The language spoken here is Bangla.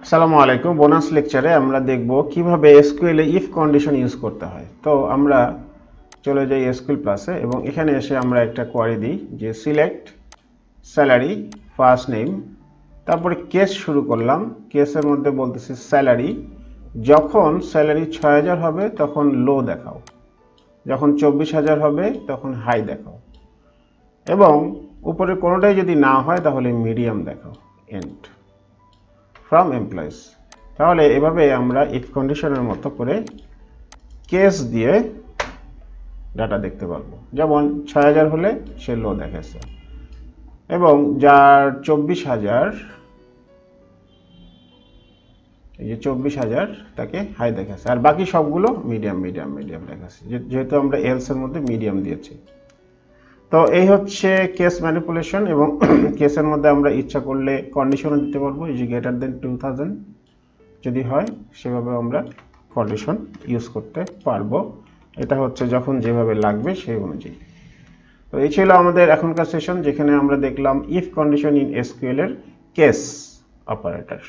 আসসালামু আলাইকুম। বোনাস লেকচারে আমরা দেখব কিভাবে SQL A if condition use করতে হয়। তো আমরা চলে যাই এসকিউএল প্লাসে এবং এখানে এসে আমরা একটা কোয়ারি দিই যে সিলেক্ট স্যালারি ফার্স্ট নেম, তারপরে কেস শুরু করলাম। কেসের মধ্যে বলতেছি স্যালারি, যখন স্যালারি ৬০০০ হবে তখন লো দেখাও, যখন ২৪,০০০ হবে তখন হাই দেখাও, এবং উপরে কোনোটাই যদি না হয় তাহলে মিডিয়াম দেখাও। And from employees. তাহলে এভাবে আমরা ইফ কন্ডিশনের মতো করে কেস দিয়ে ডাটা দেখতে পারবো। যেমন ৬০০০ হলে সে লো দেখাচ্ছে, এবং যার ২৪,০০০, এই যে ২৪,০০০ তাকে হাই দেখাচ্ছে, আর বাকি সবগুলো মিডিয়াম মিডিয়াম মিডিয়াম দেখাচ্ছে, যেহেতু আমরা এলস এর মধ্যে মিডিয়াম দিয়েছি। তো এই হচ্ছে কেস ম্যানিপুলেশন, এবং কেসের মধ্যে আমরা ইচ্ছা করলে কন্ডিশনও দিতে পারবো, এই যে গ্রেটার দেন 2000 যদি হয় সেভাবে আমরা কন্ডিশন ইউজ করতে পারবো। এটা হচ্ছে যখন যেভাবে লাগবে সেই অনুযায়ী। তো এই ছিল আমাদের এখনকার সেশন, যেখানে আমরা দেখলাম ইফ কন্ডিশন ইন এসকিউএল এর কেস অপারেটর।